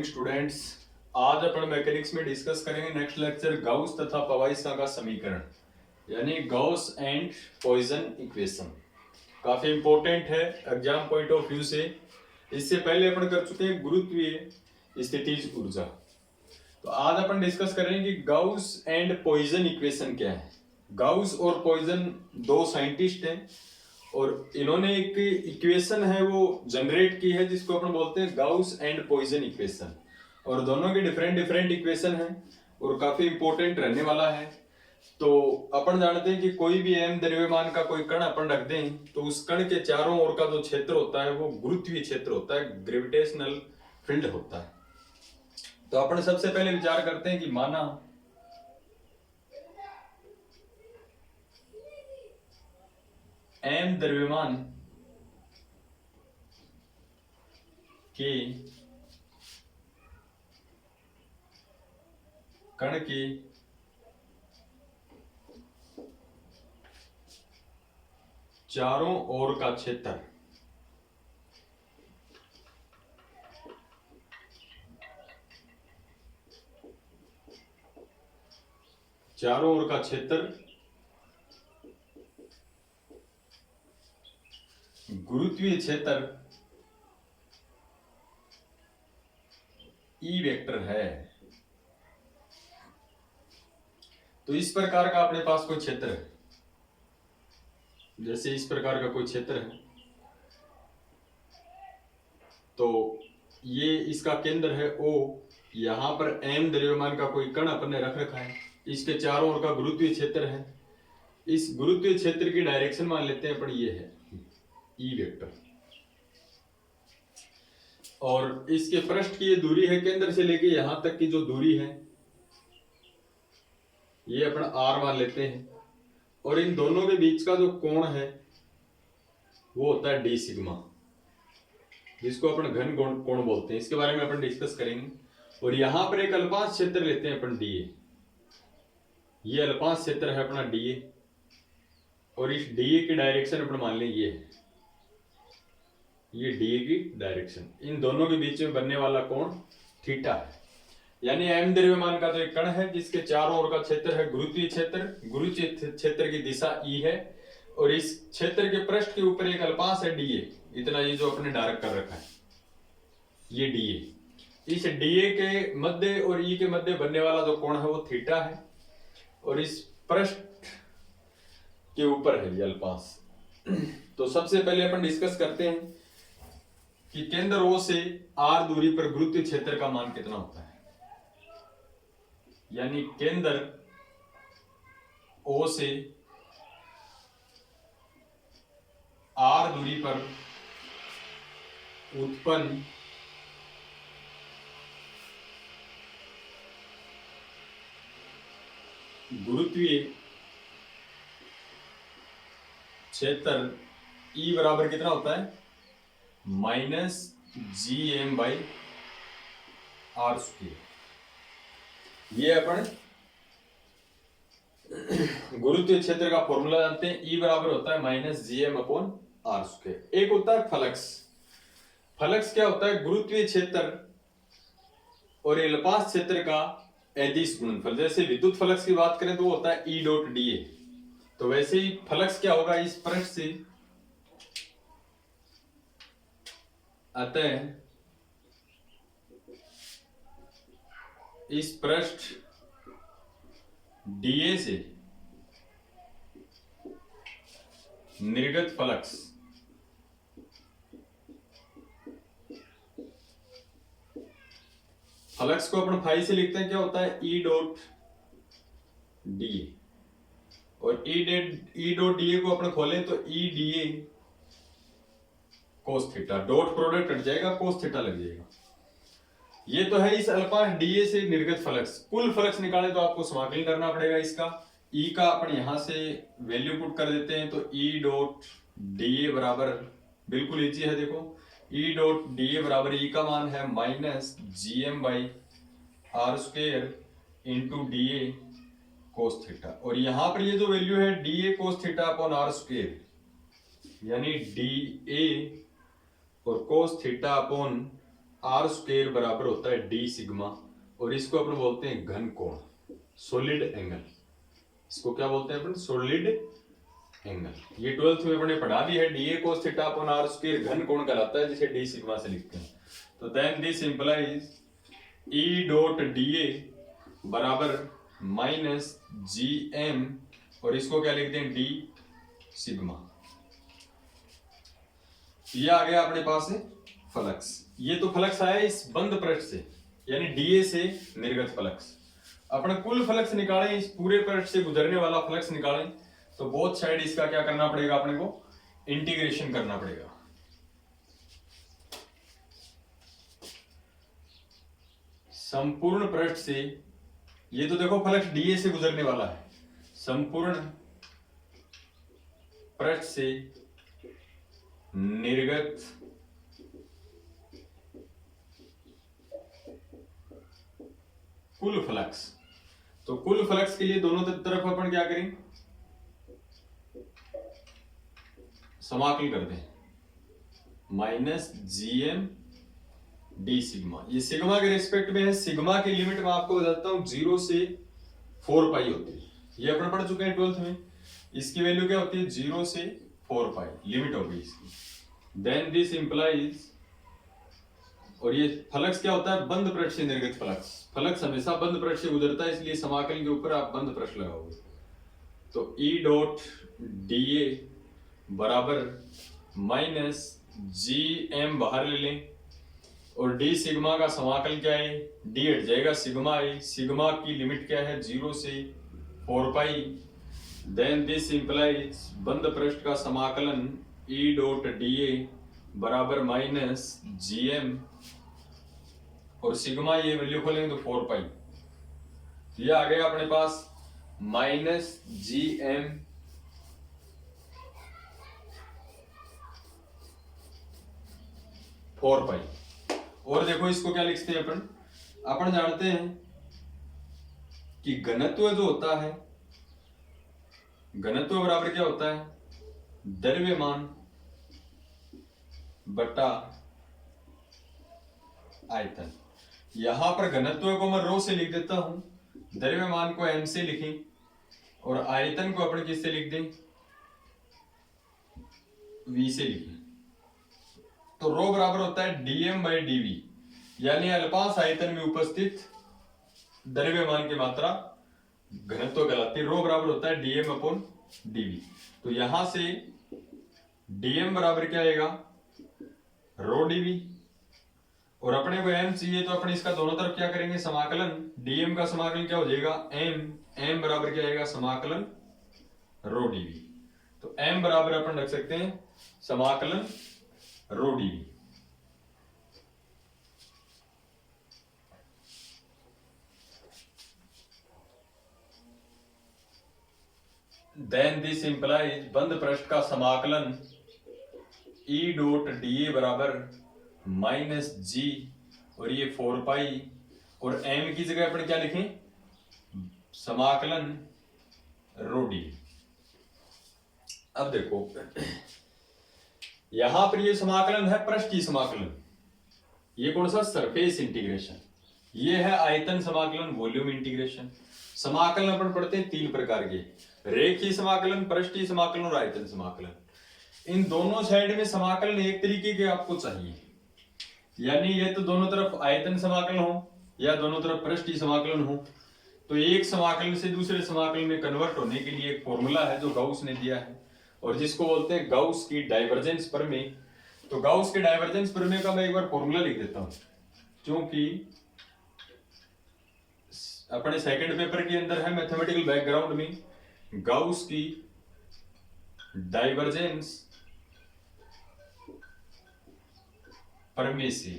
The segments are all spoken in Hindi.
Morning students. आज अपन मैकेनिक्स में डिस्कस करेंगे नेक्स्ट लेक्चर गाउस तथा पॉइसन का समीकरण यानी गाउस एंड पॉइसन इक्वेशन। काफी इंपॉर्टेंट है एग्जाम पॉइंट ऑफ व्यू से। इससे पहले अपन कर चुके हैं गुरुत्वीय स्थितिज ऊर्जा। तो आज अपन डिस्कस करेंगे कि गाउस एंड पॉइसन इक्वेशन क्या है। गाउस और पॉइसन दो साइंटिस्ट हैं और इन्होंने एक इक्वेशन है वो जनरेट की है जिसको अपन बोलते हैं गाउस एंड पॉइसन इक्वेशन। और दोनों की डिफरेंट डिफरेंट इक्वेशन है और काफी इंपॉर्टेंट रहने वाला है। तो अपन जानते हैं कि कोई भी m द्रव्यमान का कोई कण अपन रख दें तो उस कण के चारों ओर का जो क्षेत्र होता है वो गुरुत्वीय क्षेत्र होता है, ग्रेविटेशनल फील्ड होता है। तो अपन सबसे पहले विचार करते हैं कि माना m द्रव्यमान के कण के चारों ओर का क्षेत्र गुरुत्वीय क्षेत्र ई वेक्टर है। तो इस प्रकार का अपने पास कोई क्षेत्र है, जैसे इस प्रकार का कोई क्षेत्र है तो ये इसका केंद्र है O। यहां पर m द्रव्यमान का कोई कण अपन ने रख रखा है, इसके चारों ओर का गुरुत्वीय क्षेत्र है। इस गुरुत्वीय क्षेत्र की डायरेक्शन मान लेते हैं अपन ये है ई वेक्टर और इसके पृष्ठ की ये दूरी है केंद्र से लेके यहां तक की जो दूरी है ये अपन r मान लेते हैं और इन दोनों के बीच का जो कोण है वो होता है d सिग्मा, जिसको अपन घन कोण बोलते हैं। इसके बारे में अपन डिस्कस करेंगे। और यहां पर एक अल्पांश क्षेत्र लेते हैं अपन dA। ये अल्पांश क्षेत्र है अपना dA और इस dA की डायरेक्शन अपन मान लें ये है, ये dA की डायरेक्शन। इन दोनों के बीच में बनने वाला कोण थीटा है। यानी m द्रव्यमान का जो एक कण है जिसके चारों ओर का क्षेत्र है गुरुत्वीय क्षेत्र, गुरुत्वीय क्षेत्र की दिशा E है और इस क्षेत्र के पृष्ठ के ऊपर एक अल्पांश है dA, इतना ये जो अपने डार्क कर रखा है ये dA। इस dA के मध्य और E के मध्य बनने वाला जो कोण है वो थीटा है और इस पृष्ठ के ऊपर है ये अल्पांश। तो सबसे पहले अपन डिस्कस करते हैं कि केंद्र O से r दूरी पर गुरुत्वीय क्षेत्र का मान कितना होता है। यानी केंद्र O से r दूरी पर उत्पन्न गुरुत्वीय क्षेत्र E बराबर कितना होता है -gm/r²। ये अपन गुरुत्वीय क्षेत्र का फॉर्मूला जानते हैं। E बराबर होता है -gm/r²। एक होता है फ्लक्स। फ्लक्स क्या होता है, गुरुत्वीय क्षेत्र और अल्पांश क्षेत्र का अदिश गुणनफल। जैसे विद्युत फ्लक्स की बात करें तो वो होता है E.dA। तो वैसे ही फ्लक्स क्या होगा, इस पृष्ठ से अतः इस पृष्ठ dA से निर्गत फ्लक्स को अपन फाई से लिखते हैं, क्या होता है E.dA और E.dA को अपन खोलें तो E.dA cos theta, dot product हट जाएगा, cos थीटा लग जाएगा। ये तो है इस अल्पांश dA से निर्गत फ्लक्स। कुल फ्लक्स निकाले तो आपको समाकलन करना पड़ेगा इसका। E का अपन यहां से वैल्यू पुट कर देते हैं तो E.dA बराबर बिल्कुल इजी है। देखो E.dA बराबर E का मान है -gm/r² into dA cos theta और यहां पर ये जो वैल्यू है dA cos theta upon r², यानी dA और cos theta upon R square बराबर होता है डी सिग्मा, और इसको अपन बोलते हैं घन कोण, सॉलिड एंगल। इसको क्या बोलते हैं अपन? Solid angle. ये 12th में अपने पढ़ा भी है, D A cos theta upon R square घन कोण कहलाता है, जिसे डी सिग्मा से लिखते हैं। तो then this implies E dot D A बराबर माइनस जी एम, और इसको क्या लिखते हैं? D sigma. ये आ गया अपने पास है फ्लक्स। ये तो फ्लक्स आया इस बंद पृष्ठ से, यानी डीए से निर्गत फ्लक्स। अपने कुल फ्लक्स निकालें, इस पूरे पृष्ठ से गुजरने वाला फ्लक्स निकालें, तो बोथ साइड इसका क्या करना पड़ेगा? अपने को इंटीग्रेशन करना पड़ेगा। संपूर्ण पृष्ठ से, ये तो देखो फ्लक्स डीए से गुजरने वाला है, संपूर्ण पृष्ठ से निर्गत कुल फ्लक्स। तो कुल फ्लक्स के लिए दोनों तरफ अपन क्या करें? समाकल कर दें, माइनस जीएम डी सिग्मा। ये सिग्मा के रिस्पेक्ट में है। सिग्मा की लिमिट मैं आपको बताता हूं 0 से 4 पाई होती है, ये अपन पढ़ चुके हैं 12th में। इसकी वैल्यू क्या होती है? 0 से 4 पाई लिमिट होगी इसकी। देन दिस इंप्लाइज, और ये फ्लक्स क्या होता है? बंद पृष्ठ से निर्गत फ्लक्स। फ्लक्स हमेशा बंद पृष्ठ से गुजरता है, इसलिए समाकल के ऊपर आप बंद पृष्ठ लगाओगे। तो ई डॉट डी ए बराबर माइनस जी एम बाहर ले लें, और डी सिग्मा का समाकल क्या है? डी हट जाएगा, सिग्मा है। सिग्मा की लिमिट क्या है? 0 से 4 पाई। देन दिस इंप्लाइज बंद पृष्ठ का समाकलन ई डॉट डी ए बराबर माइनस जी एम, और सिग्मा ये वैल्यू खोलेंगे तो 4 पाई। ये आ गया अपने पास minus G M four pi. और देखो इसको क्या लिखते हैं अपन? अपन जानते हैं कि घनत्व जो होता है, घनत्व बराबर क्या होता है? द्रव्यमान बटा आयतन। यहां पर घनत्व को मैं रो से लिख देता हूं, द्रव्यमान को एम से लिखें, और आयतन को अपन किससे लिख दें? वी से लिखें। तो रो बराबर होता है डीएम बाई डीवी, यानी अल्पांश आयतन में उपस्थित द्रव्यमान की मात्रा घनत्व कहलाती है। रो बराबर होता है डीएम अपॉन डीवी। तो यहां से डीएम बराबर क्या आएगा? रो डीवी, और अपने को एम चाहिए, तो अपने इसका दोनों तरफ क्या करेंगे? समाकलन। डीएम का समाकलन क्या हो जाएगा? एम। एम बराबर क्या आएगा? समाकलन रो डीवी। तो एम बराबर अपन रख सकते हैं समाकलन रो डीवी। देन दिस इंप्लाइज बंद पृष्ठ का समाकलन ई डॉट डी ए बराबर माइनस जी, और ये 4 पाई, और एम की जगह अपन क्या लिखें? समाकलन रो डी। अब देखो यहां पर ये समाकलन है पृष्ठीय समाकलन, ये कौन सा? Surface integration. ये है आयतन समाकलन, वॉल्यूम इंटीग्रेशन। समाकलन अपन पढ़ते हैं 3 प्रकार के, रेखीय समाकलन, पृष्ठीय समाकलन और आयतन समाकलन। इन दोनों साइड में समाकलन एक तरीके के आपको चाहिए, यानी ये तो दोनों तरफ आयतन समाकलन हो या दोनों तरफ पृष्ठीय समाकलन हो। तो एक समाकलन से दूसरे समाकलन में कन्वर्ट होने के लिए एक फॉर्मूला है जो गाउस ने दिया है, और जिसको बोलते हैं गाउस की डाइवर्जेंस प्रमेय। तो गाउस के डाइवर्जेंस प्रमेय का मैं एक बार फॉर्मूला लिख देता हूं, क्योंकि अपने सेकंड पेपर के अंदर है मैथमेटिकल बैकग्राउंड में गाउस की डाइवर्जेंस प्रमेय से।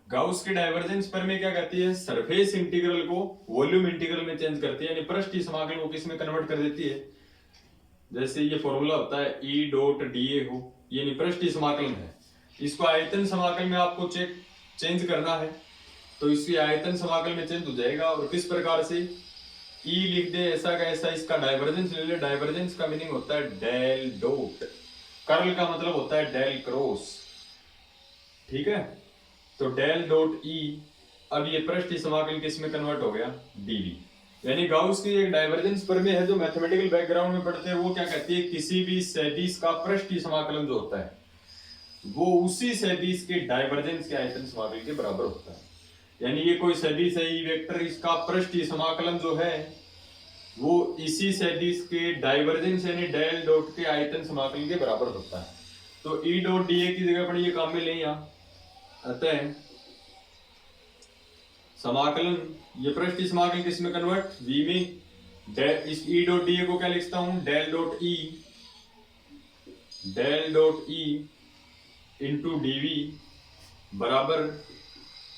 गाउस की डाइवर्जेंस प्रमेय क्या कहती है? सरफेस इंटीग्रल को वॉल्यूम इंटीग्रल में चेंज करती है, यानी पृष्ठीय समाकल को किस में कन्वर्ट कर देती है? जैसे ये फॉर्मूला होता है ई डॉट डी ए हो, यानी पृष्ठीय समाकलन है, इसको आयतन समाकल में आपको चेंज करना है, तो इसकी आयतन समाकल में चेंज हो जाएगा। और किस प्रकार से? ई लिख दे ऐसा का ऐसा, इसका डाइवर्जेंस ले ले। डाइवर्जेंस का मीनिंग होता है डेल डॉट, कर्ल का मतलब होता है डेल क्रॉस, ठीक है? तो डेल डॉट ई, अब ये पृष्ठीय समाकल किस में कन्वर्ट हो गया, डीवी। यानी गाउस की एक डाइवर्जेंस प्रमेय है जो मैथमेटिकल बैकग्राउंड में पढ़ते हैं, वो क्या कहती है, किसी भी सदिश का पृष्ठीय समाकलन जो होता है वो उसी सदिश के डाइवर्जेंस के आयतन समाकल के बराबर होता है। यानी ये कोई सदिश है ई वेक्टर, इसका पृष्ठीय समाकलन जो है वो इसी सदिश के डाइवर्जेंस यानी डेल डॉट के आयतन समाकल के बराबर होता है। तो ई डॉट डी ए की जगह पर ये काम में लें यहाँ, अतः समाकलन, ये पृष्ठीय समाकल किस में कन्वर्ट, वी में। इस ई डॉट डी ए को क्या लिखता हूं, del dot E into D V बराबर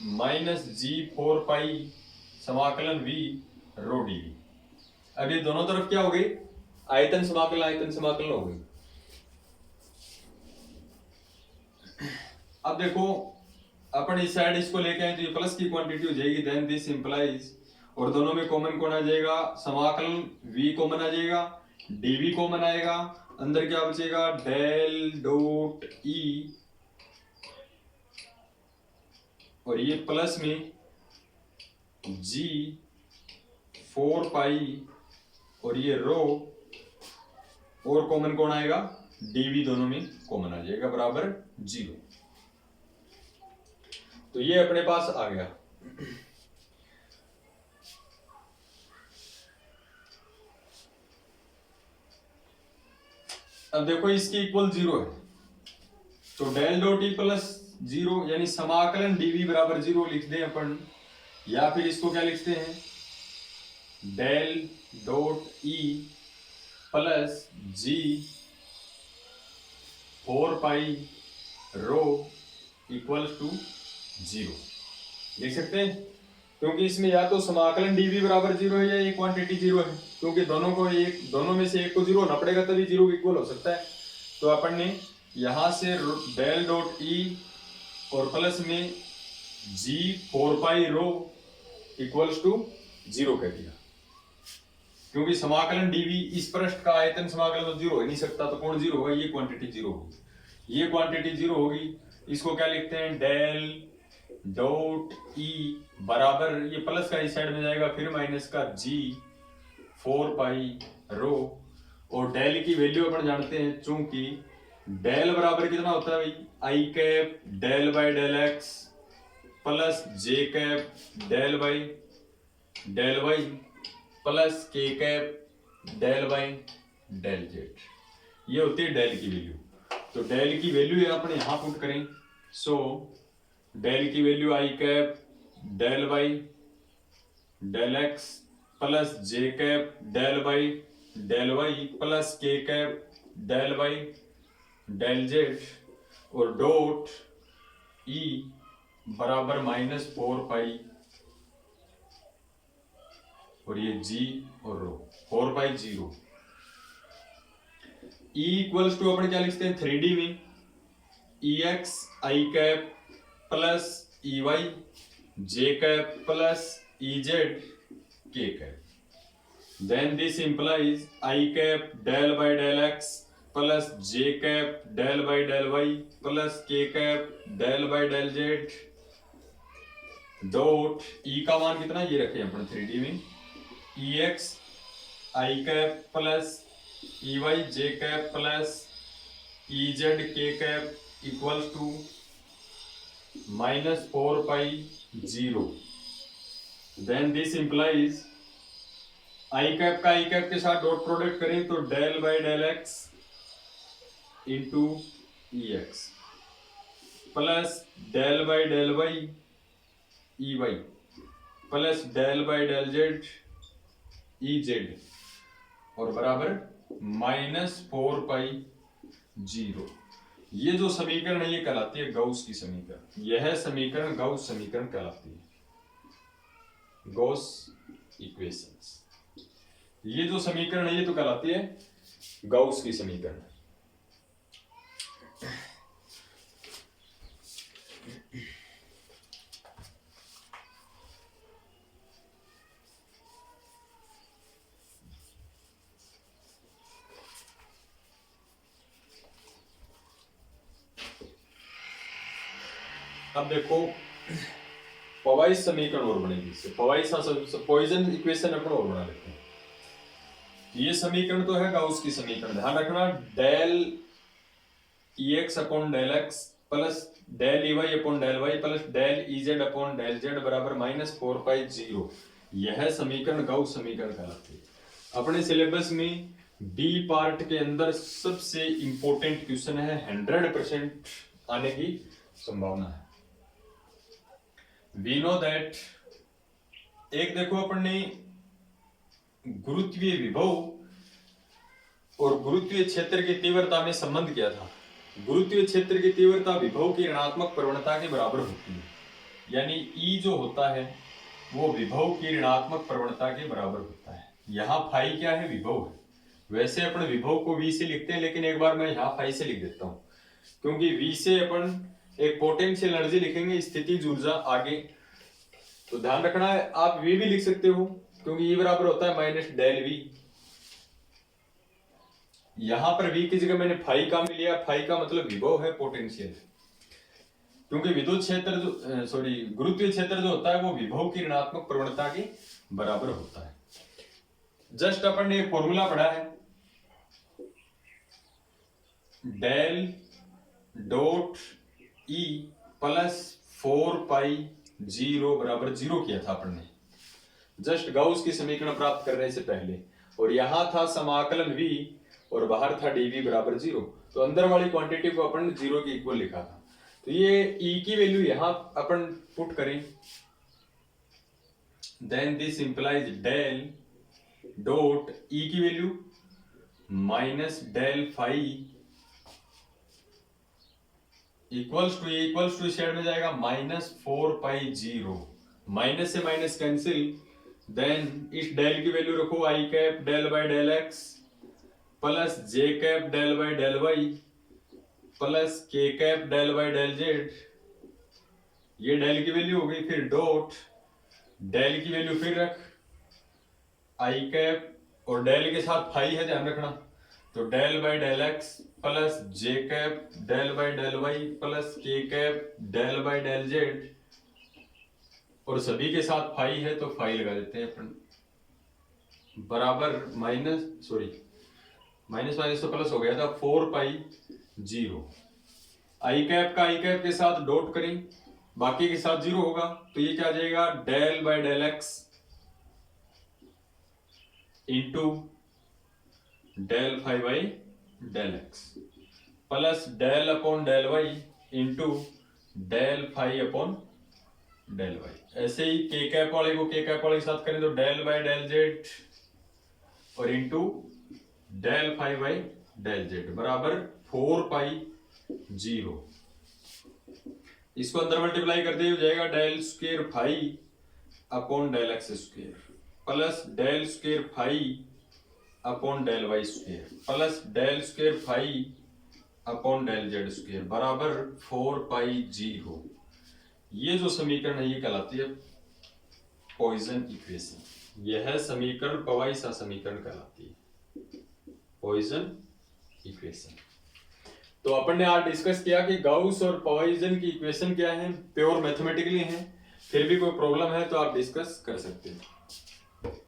माइनस जी 4 पाई समाकलन वी रो डीवी। अब ये दोनों तरफ क्या हो गई, आयतन समाकलन हो गई। अब देखो अपन इस साइड इसको लेके आए तो ये प्लस की क्वांटिटी हो जाएगी, देन दिस इंप्लाइज, और दोनों में कॉमन कौन आ जाएगा, समाकलन v कॉमन आ जाएगा, dv कॉमन आएगा, अंदर क्या बचेगा, डेल डॉट ई, और ये प्लस में g 4 पाई, और ये रो, और कॉमन कौन आएगा, dv दोनों में कॉमन आ जाएगा बराबर 0। तो ये अपने पास आ गया। अब देखो इसकी इक्वल 0 है, तो डेल डॉट ई प्लस 0 यानी समाकलन डीवी बराबर 0 लिख दें अपन, या फिर इसको क्या लिखते हैं, del dot E plus G 4 pi rho equals to 0 लिख सकते हैं, क्योंकि इसमें या तो समाकलन dv बराबर 0 है या ये क्वांटिटी 0 है, क्योंकि दोनों में से एक को 0 होना पड़ेगा तभी 0 इक्वल हो सकता है। तो अपन ने यहां से डेल डॉट ई और प्लस में g 4 pi rho equals to 0 कह दिया, क्योंकि समाकलन dv इस पृष्ठ का आयतन समाकलन तो 0 हो नहीं सकता, तो कौन 0 होगा, ये क्वांटिटी 0 होगी, ये क्वांटिटी 0 होगी। इसको क्या लिखते हैं, डेल डॉट ई बराबर, ये प्लस का इस साइड में जाएगा, फिर माइनस का g 4 पाई रो, और डेल की वैल्यू अपन जानते हैं, चूंकि डेल बराबर कितना होता है भाई, I cap del by del X plus J cap del by del Y plus K cap del by del Z, ये होती है डेल की वैल्यू। तो डेल की वैल्यू अपन यहां पुट करें, सो डेल की value I cap del by del X plus J cap del by del Y plus K cap del by del Z, और डॉट ई बराबर -4 पाई, और ये जी और रो 4 पाई 0। ई इक्वल्स टू अपन क्या लिखते हैं 3D में, E X I cap plus E Y J cap plus E Z K cap, then this implies I cap del by del X plus J cap del by del Y plus K cap del by del Z, dot E का मान कितना ये रखे अपन 3D में, E X I cap plus E Y J cap plus E Z K cap equals to -4 pi 0, then this implies I cap का आई कैप के साथ डॉट प्रोडक्ट करें तो del by del X into E X plus del by del Y E Y plus del by del Z E Z, और बराबर -4 पाई 0। ये जो समीकरण है ये कहलाती है गाउस की समीकरण, यह समीकरण गाउस समीकरण कहलाती है, गॉस इक्वेशंस। ये जो समीकरण है ये तो कहलाती है गाउस की समीकरण। अब देखो पॉइस समीकरण और बनेगी इससे, पॉइसन इक्वेशन अपन और बना लेते हैं। ये समीकरण तो है गाउस की समीकरण, ध्यान रखना, del EX upon del X plus del EY upon del Y plus del EZ upon del Z बराबर -4π0। यह समीकरण गाउस समीकरण कहलाती है। अपने सिलेबस में बी पार्ट के अंदर सबसे इंपॉर्टेंट क्वेश्चन है, 100% आने की संभावना है। वी नो दैट, एक देखो अपन ने गुरुत्वीय विभव और गुरुत्वीय क्षेत्र की तीव्रता में संबंध किया था। गुरुत्वीय क्षेत्र की तीव्रता विभव की ऋणात्मक प्रवणता के बराबर होती है, यानी E जो होता है वो विभव की ऋणात्मक प्रवणता के बराबर होता है। यहाँ फाई क्या है, विभव है। वैसे अपन विभव को V से लिखते हैं, लेकिन एक बार मैं यहाँ फाई से लिख देता हूँ, क्योंकि V से अपन एक पोटेंशियल एनर्जी लिखेंगे, स्थितिज ऊर्जा आगे। तो ध्यान रखना है, आप V भी लिख सकते हो, क्योंकि E बराबर होता है माइनस डेल V। यहां पर V की जगह मैंने फाई का में लिया, फाई का मतलब विभव है, पोटेंशियल, क्योंकि विद्युत क्षेत्र जो गुरुत्वीय क्षेत्र जो होता है वो विभव की ऋणात्मक प्रवणता के बराबर होता है। जस्ट अपन ने एक फॉर्मूला पढ़ा है, डेल डॉट E प्लस 4π0 बराबर 0 किया था अपन ने, जस्ट गाउस की समीकरण प्राप्त करने से पहले। और यहां था समाकलन V और बाहर था dV बराबर 0, तो अंदर वाली क्वांटिटी को अपन 0 के इक्वल लिखा था। तो ये E की वैल्यू यहां अपन पुट करें, then this implies del dot E की value minus del phi equals to side में जाएगा -4π0, माइनस से माइनस कैंसिल, देन इस डेल की वैल्यू रखो I cap del by del X plus J cap del by del Y plus K cap del by del Z. ये डेल की वैल्यू हो गई, फिर डॉट डेल की वैल्यू फिर रख I कैप और डेल के साथ फाई है, ध्यान रखना, तो del by del X plus J cap del by del Y plus K cap del by del Z, और सभी के साथ फाई है तो फाई लगा देते हैं अपन, बराबर माइनस तो प्लस हो गया था 4π0। I कैप का I कैप के साथ डॉट करें, बाकी के साथ 0 होगा, तो ये क्या आ जाएगा, del by del X into del phi by del X plus del upon del Y into del phi upon del Y. ऐसे ही K कैप वाले को K कैप वाले के साथ करें तो डेल बाय डेल जेड और into del phi by del Z बराबर 4π0। इसको अंदर मल्टीप्लाई कर दिया, हो जाएगा del square phi upon del X square plus del square phi upon del Y square plus del square phi upon del Z square बराबर 4π0। ये जो समीकरण है ये कहलाती है पॉइसन इक्वेशन। यह समीकरण पॉइसन समीकरण कहलाती है, पॉइसन इक्वेशन। तो अपन ने आज डिस्कस किया कि गाउस और पॉइसन की इक्वेशन क्या है, प्योर मैथमेटिकली है, फिर भी कोई प्रॉब्लम है तो आप डिस्कस कर सकते हैं।